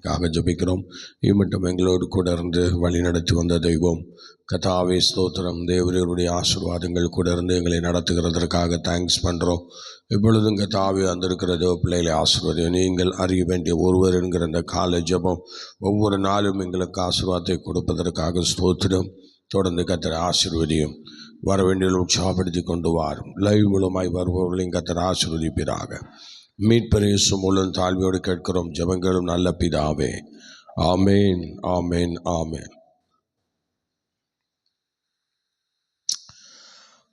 அதற்காக ஜெபிக்கிறோம். இம்மட்டும் எங்களோடு கூட இருந்து வழி நடத்தி வந்த தெய்வம் கர்த்தாவே ஸ்தோத்திரம். தேவருடைய ஆசீர்வாதங்கள் கூட இருந்து எங்களை நடத்துகிறதற்காக தேங்க்ஸ் பண்ணுறோம். இப்பொழுதும் கர்த்தாவே வந்திருக்கிறதோ பிள்ளைகளை ஆசீர்வாதம். நீங்கள் அறிய வேண்டிய ஒருவர் என்கிற இந்த கால ஜெபம் ஒவ்வொரு நாளும் எங்களுக்கு ஆசீர்வாதத்தை கொடுப்பதற்காக ஸ்தோத்திரம். தொடர்ந்து கர்த்தர் ஆசீர்வதியும். வர வேண்டிய உற்சாகப்படுத்தி கொண்டு வாரும். லைவ் மூலமாய் வருபவர்களையும் கர்த்தர் ஆசீர்வதிப்பீராக. மீட்பர் இயேசு மூலம் தாழ்மையோடு கேட்கிறோம் ஜெபங்களும் நல்ல பிதாவே. ஆமேன், ஆமேன், ஆமேன்.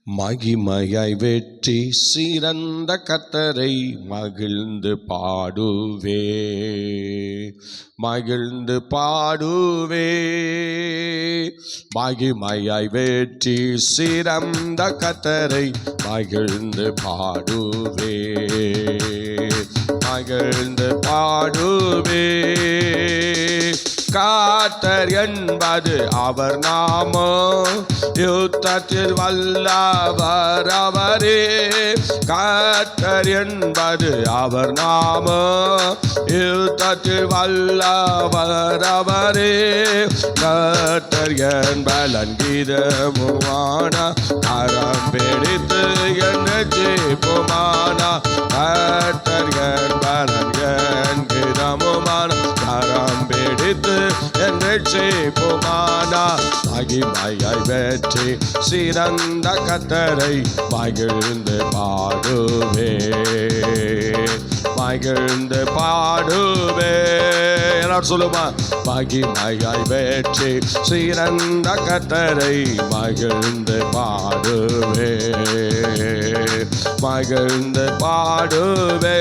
மகிமையாய் வெற்றி சிறந்த கர்த்தரை மகிழ்ந்து பாடுவே, மகிழ்ந்து பாடுவே. மகிமையாய் வெற்றி சிறந்த கர்த்தரை மகிழ்ந்து பாடுவே, மகிழ்ந்து பாடுவே. கர்த்தர் என்பது அவர் நாமம், யுத்தத்தில் வல்லவர் அவரே. கர்த்தர் என்பது அவர் நாமம், யுத்தத்தில் வல்லவர் அவரே. கர்த்தர் என்பலன் கீதமுமான கரம் பிடித்து என்று ஜெபிப்போமானா. கர்த்தர் என்பலன் கீதமுமான கரம் பிடித்து என்று ஜெபிப்போமானா. மகிமையாய் வெற்றி சிறந்த கர்த்தரை மகிழ்ந்து பாடுவே, மகிழ்ந்து பாடுவே. எல்லாரும் சொல்லுமா, மகிமையாய் வெற்றி சிறந்த கர்த்தரை மகிழ்ந்து பாடுவே, மகிழ்ந்து பாடுவே.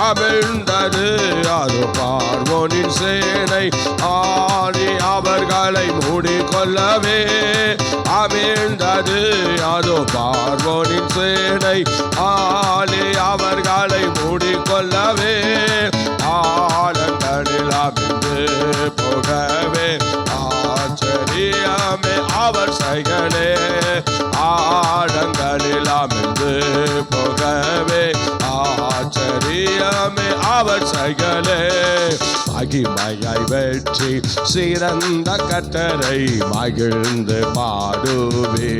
அமிழ்ந்தது அது பார்வோனின் சேனை, ஆடி அவர்களை மூடிக்கொள்ளவே. அமிழ்ந்தது அது பார்வோனின் சேனை, ஆடி அவர்களை மூடிக்கொள்ளவே. ஆழங்களில் அமிழ்ந்து போகவே, ஆச்சரியமே அவர் செயலே. ஆழங்களில் அமிழ்ந்து போகவே, ஆச்சரியமே அவர் செயலே. மகிமையாய் வெற்றி சிறந்த கர்த்தரை மகிழ்ந்து பாடுவே,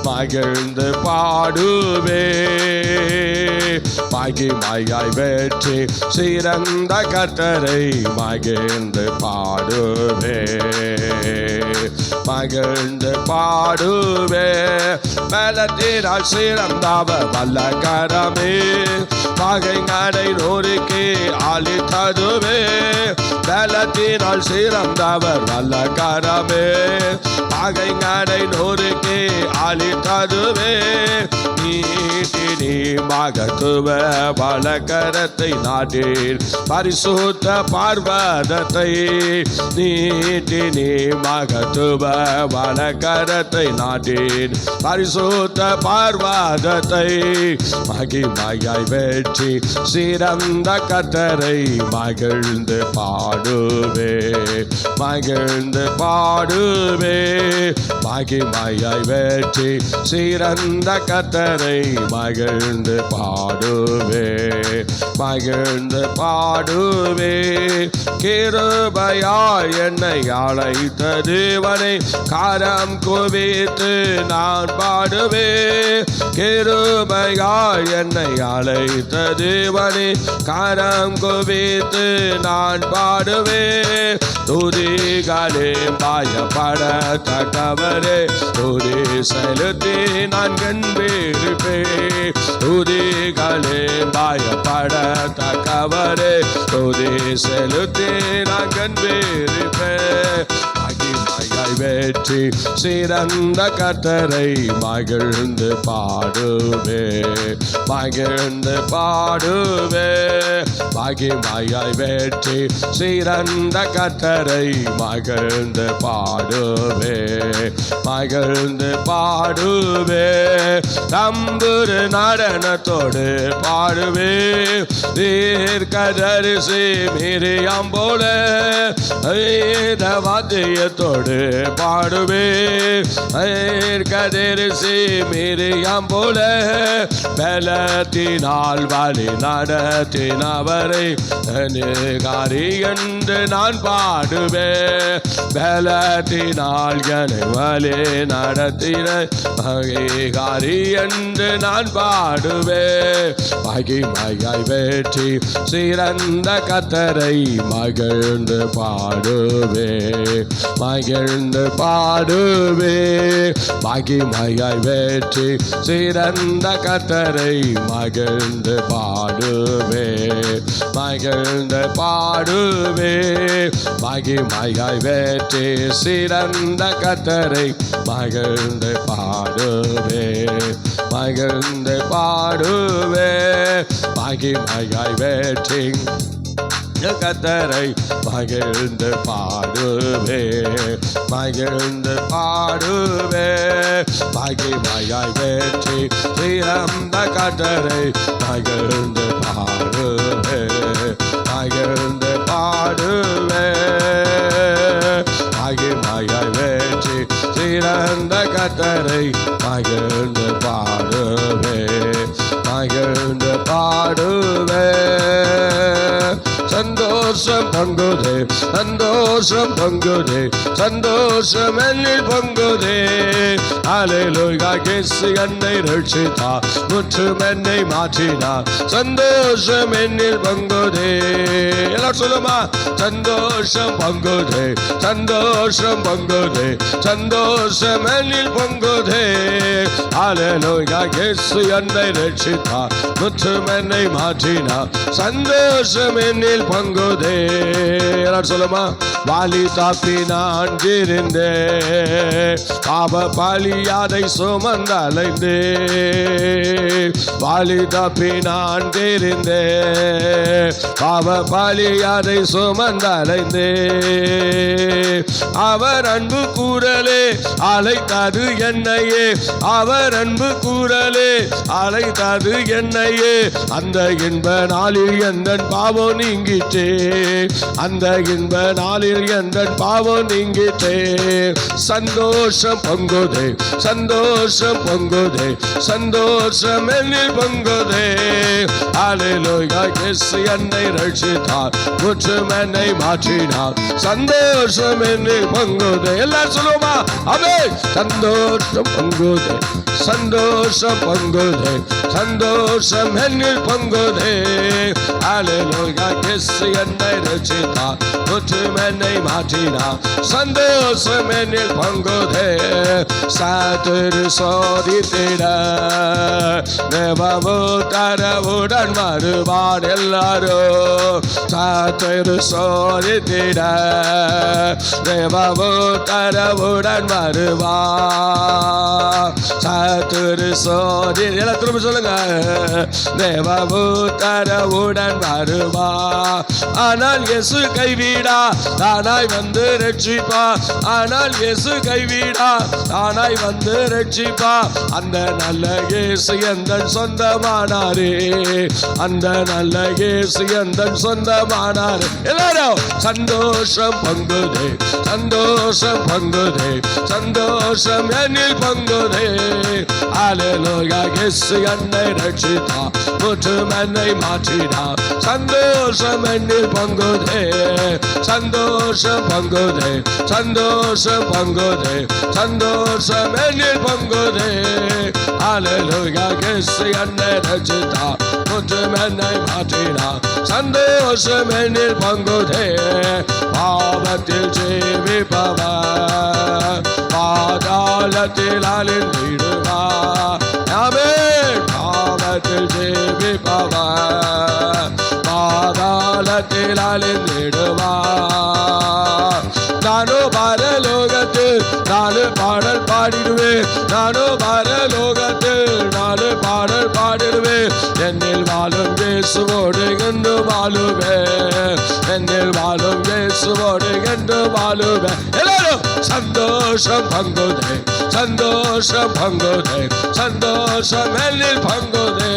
மகிழ்ந்து பாடுவே. மகிமையாய் வெற்றி சிறந்த கர்த்தரை மகிழ்ந்து பாடுவே, மகிழ்ந்து பாடுவே. பலத்தினால் சிறந்தவர் வல்ல கரமே, பகைஞரை நொறுக்கி அழித்ததுவே. பலத்தினால் சிறந்தவர் வல்ல கரமே, பகைஞரை நொறுக்கி அழித்ததுவே. நீ மகத்துவ வலக்கரத்தை நாட்டீர், பரிசுத்த பார்வதத்தை நீ மகத்துவ வலக்கரத்தை நாட்டீர், பரிசுத்த பார்வதத்தை. மகிமையாய் வெற்றி சிறந்த கர்த்தரை மகிழ்ந்து பாடுவே, மகிழ்ந்து பாடுவே. மகிமையாய் வெற்றி சிறந்த கர்த்தரை மகிழ்ந்து பாடுவே, மகிழ்ந்து பாடுவே. கிருபையாய் என்னை அழைத்த தேவனை கரம் குவித்து நான் பாடுவே. கிருபையாய் என்னை அழைத்த தேவனை கரம் குவித்து நான் பாடுவே. துதிகளே பயப்படத்தக்கவரே, துதி செலுத்தி நான் கண்பிடிப்பே. துதிகளே பயப்படத்தக்கவரே, துதி செலுத்தி நான் கண்பிடிப்பே. மகிமையாய் வெற்றி சிறந்த கர்த்தரை மகிழ்ந்து பாடுவே, மகிழ்ந்து பாடுவே. மகிமையாய் வெற்றி சிறந்த கர்த்தரை மகிழ்ந்து பாடுவே, மகிழ்ந்து பாடுவே. தம்புரு நடனத்தோடு பாடுவே, தீர்க்கதரிசி மிரியாம் போல வாத்தியத்தோடு பாடுவே. தீர்க்கதரிசி மிரியாம் போல பலத்தினால் வழி நடத்தினவரை அநேகாரி என்று நான் பாடுவேன். பலத்தினால் என்னை வழி நடத்தின அநேகாரி என்று நான் பாடுவேன். மகிமையாய் வெற்றி சிறந்த கர்த்தரை மகிழ்ந்து பாடுவே, மகிழ்ந்து பாடுவே. மகிமையாய் வெற்றி சிறந்த கர்த்தரை மகிழ்ந்து பாடுவே, மகிழ்ந்து பாடுவே. மகிமையாய் வெற்றி சிறந்த கர்த்தரை மகிழ்ந்து பாடுவே, மகிழ்ந்து பாடுவே. மகிமையாய் வெற்றி கர்த்தரை மகிழ்ந்து பாடுவே, மகிழ்ந்து பாடுவே. மகிமையாய் வெற்றி சிறந்த கர்த்தரை மகிழ்ந்து பாடுவே, மகிழ்ந்து பாடுவே. மகிமையாய் வெற்றி சிறந்த கர்த்தரை மகிழ்ந்து பாடுவே, மகிழ்ந்து பாடுவே. சந்தோஷம் பொங்குதே, சந்தோஷம் பொங்குதே, சந்தோஷம் என்னில் பொங்குதே. அல்லேலூயா, இயேசு என்னை ரட்சித்தார், முற்றும் என்னை மாற்றினார். சந்தோஷம் என்னில் பொங்குதே. எல்லாரும் சொல்லுமா, சந்தோஷம் பொங்குதே, சந்தோஷம் பொங்குதே, சந்தோஷம் என்னில் பொங்குதே. அல்லேலூயா, இயேசு என்னை ரட்சித்தார், முற்றும் என்னை மாற்றினார். சந்தோஷம் என்னில் பொங்குதே. எல்லாரும் சொல்லுமா, வாலி தாப்பி நான் இருந்தே, பாவ பலியாதை சுமந்து அலைந்தே. வாலி தாப்பி நான் இருந்தே, பாவ பலியாதை சுமந்து அலைந்தே. அவர் அன்பு கூறலே அழைத்தது என்னையே, அவர் அன்பு கூறலே அழைத்தது என்னையே. அந்த இன்ப நாளில் எந்தன் பாவம் நீங்கிட்டே, அந்த இன்ப நாளில் எந்தன் பாவம் நீங்கிட்டே. சந்தோஷம் பொங்குதே, சந்தோஷம் பொங்குதே, சந்தோஷம் என்னில் பொங்குதே. அல்லேலூயா, இயேசு என்னை ரட்சித்தார், முற்றும் என்னை மாற்றினார். சந்தோஷம் என்னில் பொங்குதே. எல்லாரும் சொல்லுமா, ஆமென். சந்தோஷம் பொங்குதே, சந்தோஷம் பொங்குதே, சந்தோஷம் என்னில் பொங்குதே. அல்லேலூயா, இயேசு என்னை ரட்சித்தார், முற்றும் என்னை மாற்றினார். சந்தோஷம் என்னில் பொங்குதே. சாத்துரு சோதித்திட தேவமோ தரவுடன் வருவான். எல்லாரும் சாத்துரு சோதித்திட தேவமோ தரவுடன் வருவான். சாத்துரு சோதி, எல்லாம் திரும்ப சொல்லுங்க. தேவமோ தரவுடன் வருவா. ஆனால் இயேசு கைவிடா, தானாய் வந்து ரட்சிப்பா. ஆனால் இயேசு கைவிடா, தானாய் வந்து ரட்சிப்பா. அந்த நல்ல இயேசு எந்தன் சொந்தமானாரே, அந்த நல்ல இயேசு எந்தன் சொந்தமானாரே. எல்லாரும் சந்தோஷம் பொங்குதே, சந்தோஷம் பொங்குதே, சந்தோஷம் என்னில் பொங்குதே. அல்லேலூயா, இயேசு என்னை ரட்சித்தார், முற்றும் என்னை மாற்றினார். சந்தோஷம் என்னில் பொங்குதே, சந்தோஷம் பொங்குதே, சந்தோஷம் பொங்குதே, சந்தோஷம் என்னில் பொங்குதே. அல்லேலூயா, இயேசு என்னை ரட்சித்தார், முற்றும் என்னை மாற்றினார். சந்தோஷம் என்னில் பொங்குதே. பாவத்தில் ஜீவிப்பவர் பாதாளத்தில் அழிந்திடுவார். ஆமென். பாவத்தில் ஜீவிப்பவர் பாதாளத்தில் அழிந்திடுவார். நானோ பரலோகத்தில் நாலு பாடல் பாடிடுவேன், நானோ பரலோகத்தில் நாலு பாடல் பாடிடுவேன். என்னில் வாழும் இயேசுவோடு என்று வாழுவேன், என்னில் வாழும் இயேசுவோடு என்று வாழுவேன். எல்லாரும் சந்தோஷம் பொங்குதே, சந்தோஷம் பொங்குதே, சந்தோஷம் என்னில் பொங்குதே.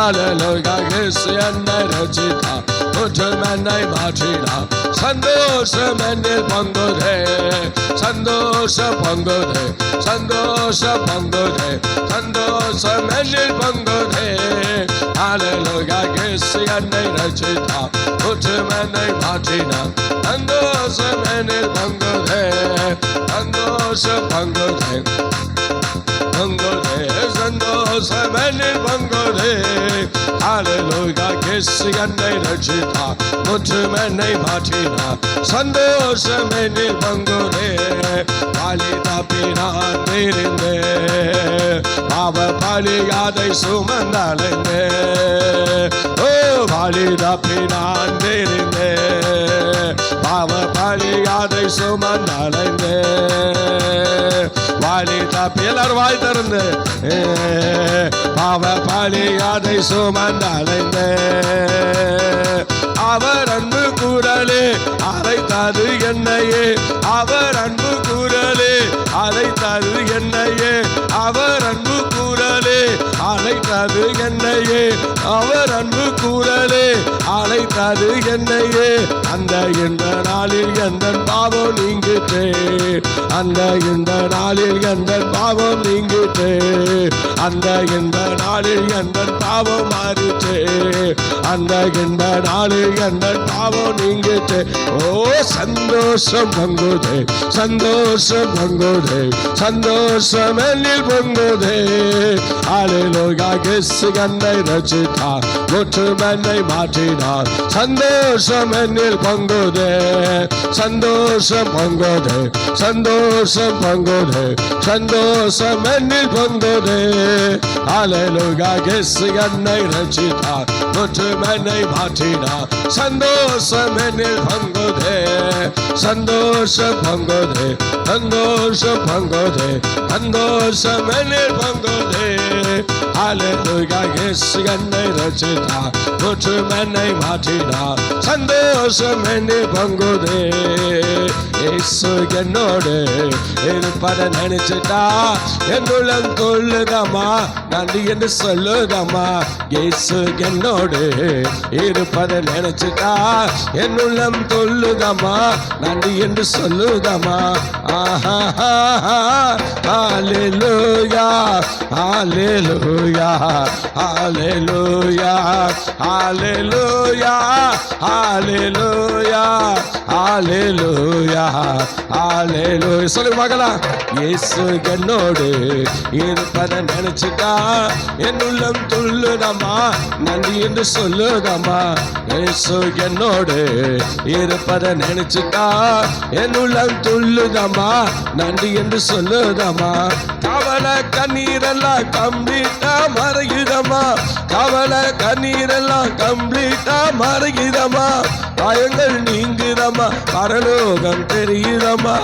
அல்லேலூயா, இயேசு என்னை ரட்சித்தார், குற்றம் என்னை மாற்றினார். சந்தோஷம் என்னில் பொங்குதே, சந்தோஷம் பொங்குதே, சந்தோஷம் பொங்குதே, சந்தோஷம் என்னில் பொங்குதே. ஹல்லேலூயா. இயேசு என்னை ரட்சித்தார், குற்றம் என்னை மாற்றினார். சந்தோஷம் என்னில் பொங்குதே, சந்தோஷம் பொங்குதே, பொங்குதே, சந்தோஷம் என்னில் பொங்குதே. ஹல்லேலூயா. இயேசு என்னை ரட்சித்தார், குற்றம் என்னை மாற்றினார். சந்தோஷம் என்னில் பொங்குதே. பலி தப்பி நான் இருந்தேன், பாவ பலியாதை சுமந்தலைந்தேன். ஓ பலி தப்பி நான் இருந்தேன், பாவ பலியாதை சுமந்தலைந்தேன். பலி தப்பி எல்லாரும் வாய் திறந்து பாவ பலியாதை சுமந்தலைந்தேன். அவர் அன்பு குரலே அழைத்தது என்னையே, அவர் அன்பு குரலே அழைத்தது என்னையே, அவர் அன்பு குரலே அழைத்தது என்னையே, அவர் அன்பு குரலே அழைத்தது என்னையே. அந்த இந்த நாளில் எந்த பாவம் நீங்கிட்டே, அந்த இந்த நாளில் எந்த பாவம் நீங்கிட்டே, அந்த இந்த நாளில் எந்த பாவம் மாறிட்டே, அந்த இந்த நாளில் எந்த பாவம் நீங்கிட்டே. ஓ சந்தோஷம் பொங்குதே, சந்தோஷம் பொங்குதே, சந்தோஷம் என்னில் பொங்குதே. ஹல்லேலூயா. இயேசு என்னை ரட்சித்தார், குற்றம் என்னை மாற்றினார். சந்தோஷம் என்னில் பொங்குதே, சந்தோஷம் பொங்குதே, சந்தோஷம் பொங்குதே, சந்தோஷம் என்னில் பொங்குதே. ஹல்லேலூயா. இயேசு என்னை ரட்சித்தார், குற்றம் என்னை மாற்றினார். சந்தோஷம் என்னில் பொங்குதே, சந்தோஷம் பொங்குதே, சந்தோஷம் பொங்குதே, சந்தோஷம் என்னில் பொங்குதே. ஹல்லேலூயா. இயேசு என்னை ரட்சித்தார், குற்றம் என்னை மாற்றினார். சந்தோஷம் என்னில் பொங்குதே. இயேசு என்னோடு இருப்பதை நினைச்சிட்டா என் உள்ளம் கொள்ளுதம்மா, நன்றி என்று சொல்லுதம்மா. இயேசு என்னோடு இருப்பதை நினைச்சிட்டா என் உள்ளம் கொள்ளுதம்மா, நன்றி என்று சொல்லுதம்மா. ஹல்லேலூயா, ஹல்லேலூயா, ஹல்லேலூயா, ஹல்லேலூயா, ஹல்லேலூயா, ஹல்லேலூயா, ஹல்லேலூயா. சொல்லு மகளா. இயேசு என்னோடு இருப்பதை நினைச்சிட்டா என் உள்ளம் துள்ளுதம்மா, நன்றி என்று சொல்லுதம்மா. இயேசு என்னோடு இருப்பதை நினைச்சிட்டா என் உள்ளம் துள்ளுதம்மா, நன்றி என்று சொல்லுதம்மா. கவலை கண்ணீரெல்லாம் கம்ப்ளீட்டா மறையுதம்மா, கவலை கண்ணீரெல்லாம் கம்ப்ளீட்டா மறையுதம்மா. பயங்கள் நீங்குதம்மா, பரலோகம் தெரியுதம்மா,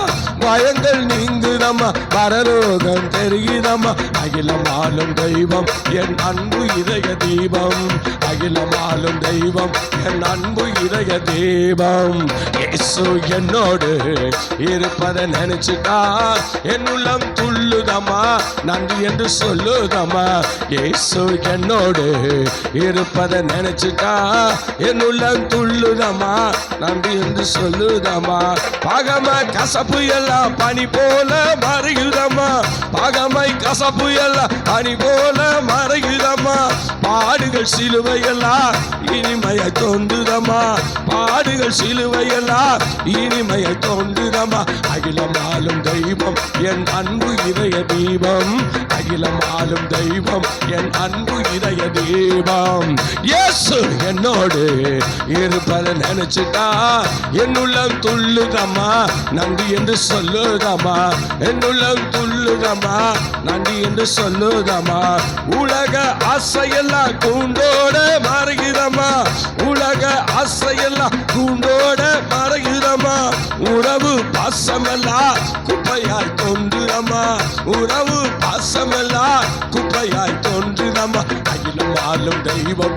பயங்கள் நீங்குதம்மா, பரலோகம் தெரியுதம்மா. அகிலமாலும் தெய்வம் என் அன்பு இதய தீபம், அகிலமாலும் தெய்வம் என் அன்பு இதய தீபம். இயேசு என்னோடு இருப்பதை நினைச்சிட்டா என் உள்ளம் துள்ளுதம்மா, நன்றி என்று சொல்லுதம்மா. இயேசு என்னோடு இருப்பதை நினைச்சிட்டா என் உள்ளம் துள்ளுதம்மா, நன்றி என்று சொல்லுதம்மா. பகமை கசப்பு எல்லாம் பனி போல மறையுதம்மா, பகமை கசப்பு எல்லாம் பனி போல மறையுதம்மா. பாடுகள் சிலுவையெல்லாம் இனிமையை தோன்றுதம்மா, பாடுகள் சிலுவையெல்லாம் இனிமையை தோன்றுதம்மா. அகிலமாலும் தெய்வம் என் அன்பு இதய தீபம், அகிலமாலும் தெய்வம் என் அன்பு இதய தீபம். இயேசு என்னோடு இருப்பதை நினைச்சிட்டா என் உள்ளம் துள்ளுதம்மா, நன்றி என்று சொல்லுதம்மா. என் உள்ளம் துள்ளுதம்மா, நன்றி என்று சொல்லுதம்மா. உலக ஆசையெல்லாம் கூண்டோட மறையுதம்மா, உலக ஆசையெல்லாம் கூண்டோட மறையுதம்மா. உறவு பாசமெல்லாம் குப்பையாய் தோன்றுதம்மா, உறவு பாசமெல்லாம் குப்பையாய் தோன்றுதம்மா. அகிலம் ஆளும் தெய்வம்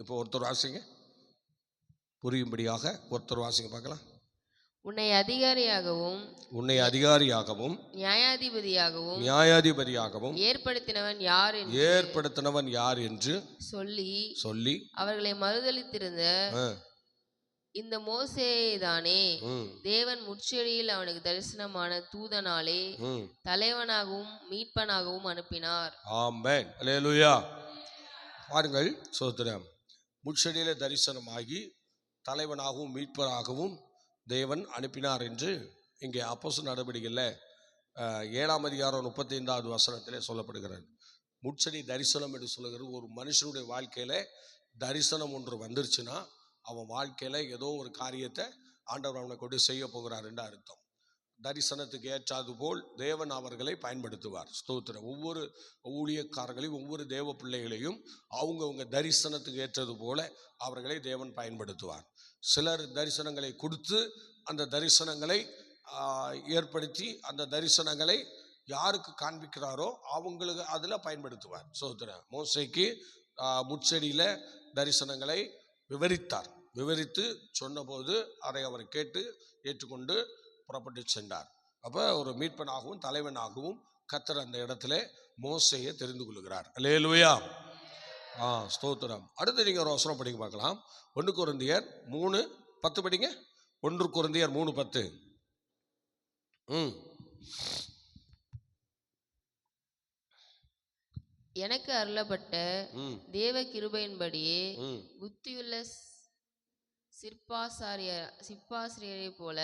இப்போ ஒருத்தர் வாசிங்க, புரியும்படியாக ஒருத்தர் வாசிங்க பார்க்கலாம். உன்னை அதிகாரியாகவும் நியாயாதிபதியாகவும் ஏற்படுத்தினவன் யார் என்று சொல்லி அவர்களை மறுதலித்திருந்த இந்த மோசேதானே தேவன் முட்செடியில் அவனுக்கு தரிசனமான தூதனாலே தலைவனாகவும் மீட்பனாகவும் அனுப்பினார். ஆமென், அல்லேலூயா. பாருங்கள், சோத்திரம். முட்செடியில தரிசனமாகி தலைவனாகவும் மீட்பராகவும் தேவன் அனுப்பினார் என்று இங்கே அப்போஸ்தலர் நடவடிக்கையில் 7ஆம் அதிகாரம் 35வது வசனத்திலே சொல்லப்படுகிறது. முட்செடி தரிசனம் என்று சொல்லுகிறது. ஒரு மனுஷனுடைய வாழ்க்கையில தரிசனம் ஒன்று வந்துருச்சுன்னா அவன் வாழ்க்கையில ஏதோ ஒரு காரியத்தை ஆண்டவர் அவனை கொண்டு செய்ய போகிறார் என்று அர்த்தம். தரிசனத்துக்கு ஏற்றாது போல் தேவன் அவர்களை பயன்படுத்துவார். ஸ்தோத்திரம். ஒவ்வொரு ஊழியக்காரர்களையும் ஒவ்வொரு தேவ பிள்ளைகளையும் அவங்கவுங்க தரிசனத்துக்கு ஏற்றது போல அவர்களை தேவன் பயன்படுத்துவார். சிலர் தரிசனங்களை கொடுத்து அந்த தரிசனங்களை ஏற்படுத்தி அந்த தரிசனங்களை யாருக்கு காண்பிக்கிறாரோ அவங்களுக்கு அதில் பயன்படுத்துவார். ஸ்தோத்திரம். மோசேக்கு முட்செடியில தரிசனங்களை விவரித்து சொன்னபோது அதை அவர் கேட்டு ஏற்றுக்கொண்டு புறப்பட்டு சென்றார். அப்போ ஒரு மீட்பனாகவும் தலைவனாகவும் கர்த்தர் அந்த இடத்துல மோசேயை தெரிந்து கொள்கிறார். அல்லேலூயா. ஸ்தோத்திரம். அடுத்து நீங்கள் ஒரு வசனம் படிக்க பார்க்கலாம். 1 கொரிந்தியர் 3:10 படிங்க. 1 கொரிந்தியர் 3:10. எனக்கு அருளப்பட்ட தேவ கிருபையின்படியே புத்தியுள்ள சிற்பாசிரியரை போல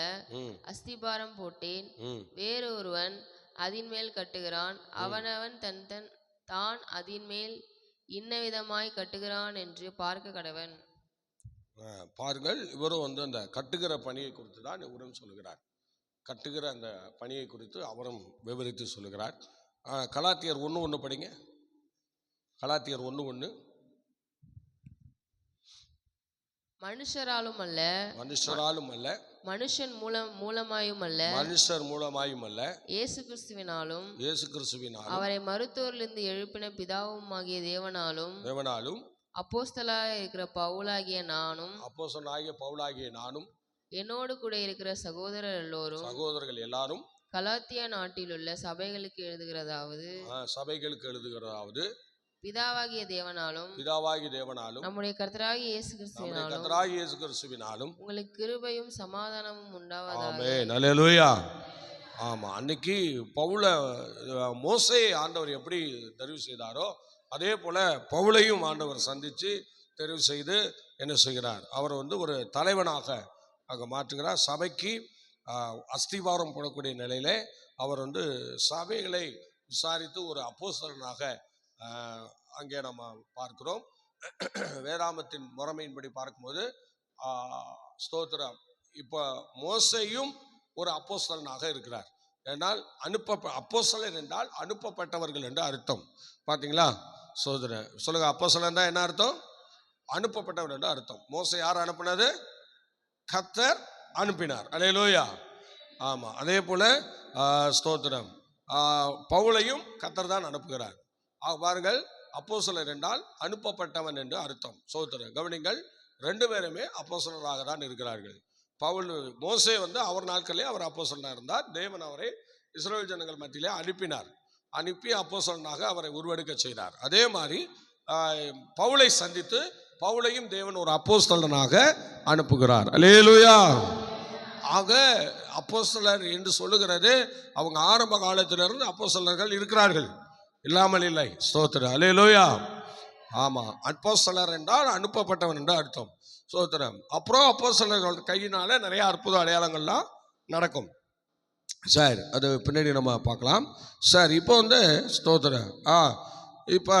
அஸ்திபாரம் போட்டேன். வேறு ஒருவன் அதின் மேல் கட்டுகிறான். அவனவன் தான் அதின் மேல் இன்னவிதமாய் கட்டுகிறான் என்று பார்க்க கடவன். பாருங்கள், இவரும் அந்த கட்டுகிற பணியை குறித்து தான் இவரும் சொல்லுகிறார். கட்டுகிற அந்த பணியை குறித்து அவரும் விவரித்து சொல்லுகிறார். கலாத்தியர் 1:1 படிங்க. கலாத்தியர் 1:1. மனுஷராலும் அல்ல மனுஷன் மூலமாயும் அல்ல இயேசு கிறிஸ்துவினாலும் அவரை மருத்துவரிலிருந்து எழுப்பின பிதாவுமாகிய தேவனாலும் அப்போஸ்தலனாகிய இருக்கிற பவுலாகிய நானும் என்னோடு கூட இருக்கிற சகோதரர்கள் எல்லாரும் கலாத்தியா நாட்டிலுள்ள சபைகளுக்கு எழுதுகிறதாவது பிதாவாகிய தேவனாலும் நம்முடைய கர்த்தராகிய இயேசு கிறிஸ்துவினாலும் உங்களுக்கு கிருபையும் சமாதானமும் உண்டாவதாக. ஆமென், அல்லேலூயா. ஆமா, அன்னைக்கு பவுல மோசேயை ஆண்டவர் எப்படி தெரிவு செய்தாரோ அதே போல பவுலையும் ஆண்டவர் சந்திச்சு தெரிவு செய்து என்ன செய்கிறார், அவர் ஒரு தலைவனாக அங்கே மாற்றுகிறார். சபைக்கு அஸ்திவாரம் போடக்கூடிய நிலையில அவர் சபைகளை விசாரித்து ஒரு அப்போஸ்தலனாக அங்கே நம்ம பார்க்கிறோம். வேதாமத்தின் முறைமையின்படி பார்க்கும்போது ஸ்தோத்திரம், இப்போ மோசேயும் ஒரு அப்போஸ்தலனாக இருக்கிறார். ஏனால் அப்போஸ்தலர் என்றால் அனுப்பப்பட்டவர்கள் என்று அர்த்தம். பார்த்தீங்களா? ஸ்தோத்திரம். சொல்லுங்க, அப்போஸ்தலன் தான் என்ன அர்த்தம்? அனுப்பப்பட்டவர் என்று அர்த்தம். மோசே யார் அனுப்பினது? கர்த்தர் அனுப்பினார். அல்லேலூயா. ஆமா, அதே போல ஸ்தோத்திரம், பவுலையும் கர்த்தர் தான் அனுப்புகிறார். பாருங்கள், அப்போஸ்தலர் என்றால் அனுப்பப்பட்டவன் என்று அர்த்தம். ஸ்தோத்திரம். கவனிங்கள், 2 பேருமே அப்போஸ்தலராக தான் இருக்கிறார்கள். மோசே அவர் நாட்களிலே அவர் அப்போஸ்தலனாக இருந்தார். தேவன் அவரை இஸ்ரவேல் ஜனங்கள் மத்தியிலே அனுப்பி அப்போஸ்தலனாக அவரை உருவெடுக்க செய்தார். அதே மாதிரி பவுலை சந்தித்து பவுலையும் தேவன் ஒரு அப்போஸ்தலனாக அனுப்புகிறார். அல்லேலூயா. ஆக அப்போஸ்தலர் என்று சொல்லுகிறது, அவங்க ஆரம்ப காலத்திலிருந்து அப்போஸ்தலர்கள் இருக்கிறார்கள், இல்லாமல் இல்லை. ஸ்தோத்திரம். அல்லேலூயா. ஆமா, அப்போஸ்தலர் என்றால் அனுப்பப்பட்டவன் என்று அர்த்தம். ஸ்தோத்திரம். அப்புறம் அப்போஸ்தலர்கள் கையினால நிறைய அற்புத அடையாளங்கள்லாம் நடக்கும். சார், அது பின்னாடி நம்ம பார்க்கலாம். சார், இப்போ ஸ்தோத்திரம், இப்போ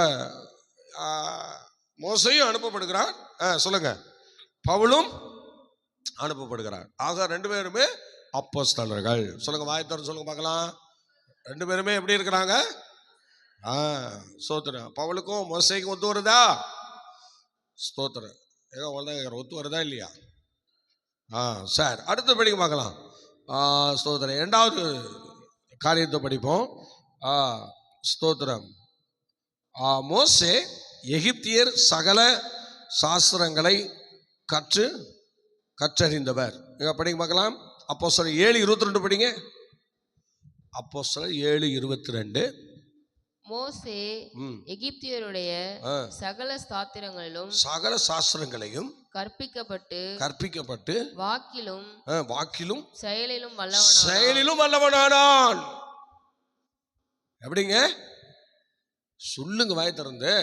மோசேயும் அனுப்பப்படுகிறார். சொல்லுங்க, பவுலும் அனுப்பப்படுகிறார். ஆக 2 பேருமே அப்போஸ்தலர்கள். சொல்லுங்க, வாயத்தோடு சொல்லுங்க பார்க்கலாம். 2 பேருமே எப்படி இருக்கிறாங்க? ஸ்தோத்திரம். பவுலுக்கும் மோசேக்கும் ஒத்து வருதா? ஸ்தோத்திரம். ஒத்து வருதா இல்லையா? சார், அடுத்த படிக்க பார்க்கலாம். ஸ்தோத்திரம். 2வது காரியத்தை படிப்போம். ஸ்தோத்திரம். மோசே எகிப்தியர் சகல சாஸ்திரங்களை கற்றறிந்தவர். படிங்க பார்க்கலாம். அப்போஸ்தலர் 7:22 படிங்க. அப்போஸ்தலர் 7:22. மோசே எகிப்தியருடைய சகல சாஸ்திரங்களையும் கற்பிக்கப்பட்டு வாக்கிலும் செயலிலும் வல்லவனானான். எப்படிங்க? சொல்லுங்க வாய் திறந்து.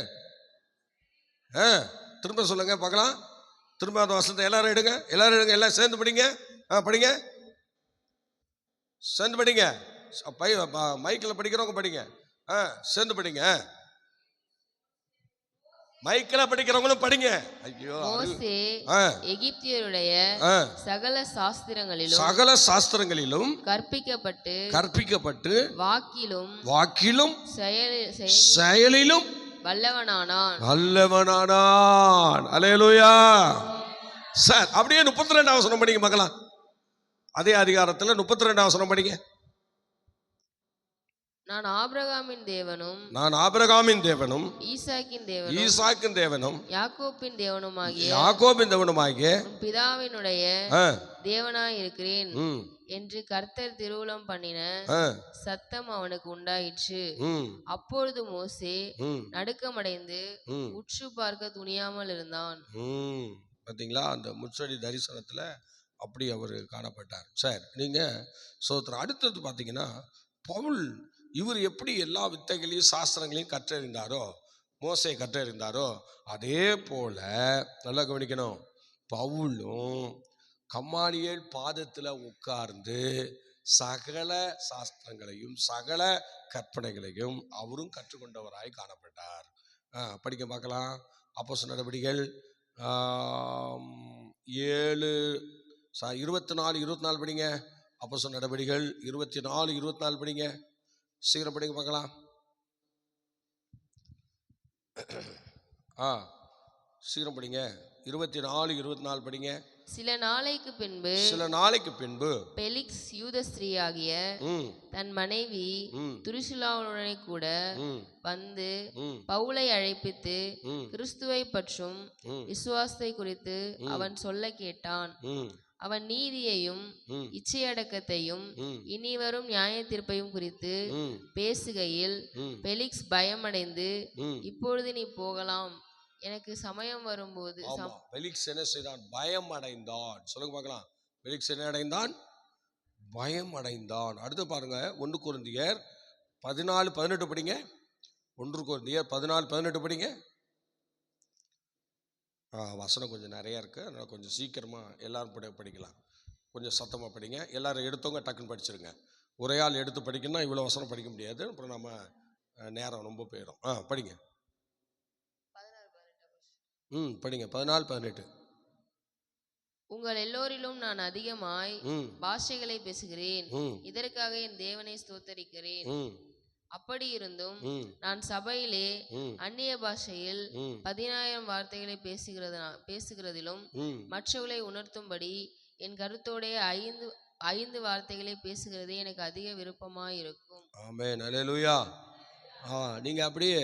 திரும்ப சொல்லுங்க பார்க்கலாம். திரும்ப அந்த வசனத்தை எல்லாரும் எடுங்க, எல்லாம் சேர்ந்து படிங்க. படிங்க, சேர்ந்து படிங்க. மைக்கில் படிக்கிறவங்க படிங்க, சேர்ந்து படிங்க. மைக்கில் படிக்கிறவங்களும் படிங்க. ஐயோ, மோசே எகிப்தியருடைய சகல சாஸ்திரங்களிலும் கற்பிக்கப்பட்டு வாக்கிலும் செயலிலும் வல்லவனானான். அல்லேலூயா. சார் அப்படியே 32 வசனம் படிங்க பார்க்கலாம். அதே அதிகாரத்தில் 32 வசனம் படிங்க. நான் ஆபிரகாமின் தேவனும் ஈசாக்கின் தேவனும் யாக்கோபின் தேவனுமாகிய பிதாவினுடைய தேவனாய் இருக்கிறேன் என்று கர்த்தர் திருவுளம் பண்ணின சத்தம் அவனுக்கு உண்டாயிற்று. அப்பொழுது மோசே நடுக்கமடைந்து உற்று பார்க்க துணியாமல் இருந்தான். பாத்தீங்களா? அந்த முச்சடி தரிசனத்துல அப்படி அவர் காணப்பட்டார். சரி, நீங்க சோத்திரம். அடுத்தது பாத்தீங்கன்னா, பவுல் இவர் எப்படி எல்லா வித்தைகளையும் சாஸ்திரங்களையும் கற்றறிந்தாரோ, மோசே கற்றறிந்தாரோ, அதே போல நல்லா கவனிக்கணும், பவுலும் கம்மாலியேல் பாதத்தில் உட்கார்ந்து சகல சாஸ்திரங்களையும் சகல கற்பனைகளையும் அவரும் கற்றுக்கொண்டவராய் காணப்பட்டார். படிக்க பார்க்கலாம். அப்போஸ்தலர் நடவடிக்கைகள் 24 படிங்க. அப்போஸ்தலர் நடவடிக்கைகள் 24 படிங்க. சீக்கிரம் படிக்க பார்க்கலாம். சீக்கிரம் படிங்க. 24 படிங்க. சில நாளைக்கு பின்பு பெலிக்ஸ் யூத ஸ்திரீயாகிய தன் மனைவி துருசிலாவுடனே கூட வந்து பவுலை அழைப்பித்து கிறிஸ்துவை பற்றும் விசுவாசத்தை குறித்து அவன் சொல்ல கேட்டான். அவன் நீதியையும் இச்சையடக்கத்தையும் இனிவரும் நியாய தீர்ப்பையும் குறித்து பேசுகையில் பெலிக்ஸ் பயமடைந்து, இப்பொழுது நீ போகலாம், எனக்கு சமயம் வரும்போது. பெலிக்ஸ் என்ன செய்தான்? பயம் அடைந்தான். சொல்லுங்க பார்க்கலாம். பெலிக்ஸ் என்ன அடைந்தான்? பயம் அடைந்தான். அடுத்து பாருங்க, 1 கொரிந்தியர் 14:18 படிங்க. 1 கொரிந்தியர் 14:18 படிங்க. வசனம் கொஞ்சம் நிறைய இருக்கு, அதனால கொஞ்சம் சீக்கிரமா எல்லாரும் படிக்கலாம். கொஞ்சம் சத்தமா படிங்க. எல்லாரும் எடுத்தவங்க டக்குன்னு படிச்சிருங்க. ஒரே ஆள் எடுத்து படிக்கணும்னா இவ்வளவு வசனம் படிக்க முடியாது, அப்புறம் நம்ம நேரம் ரொம்ப போயிடும். படிங்க. படிங்க. 14:18. உங்கள் எல்லோரிலும் நான் அதிகமாய் பாஷைகளை பேசுகிறேன், இதற்காக என் தேவனை ஸ்தோத்தரிக்கிறேன். அப்படி இருந்தும் நான் சபையிலே அந்நிய பாஷையில் 10,000 வார்த்தைகளை பேசுகிறதிலும் மற்றவர்களை உணர்த்தும்படி என் கருத்தோட 5 வார்த்தைகளை பேசுகிறதே எனக்கு அதிக விருப்பமாய் இருக்கும். ஆமென். அல்லேலூயா. நீங்க அப்படியே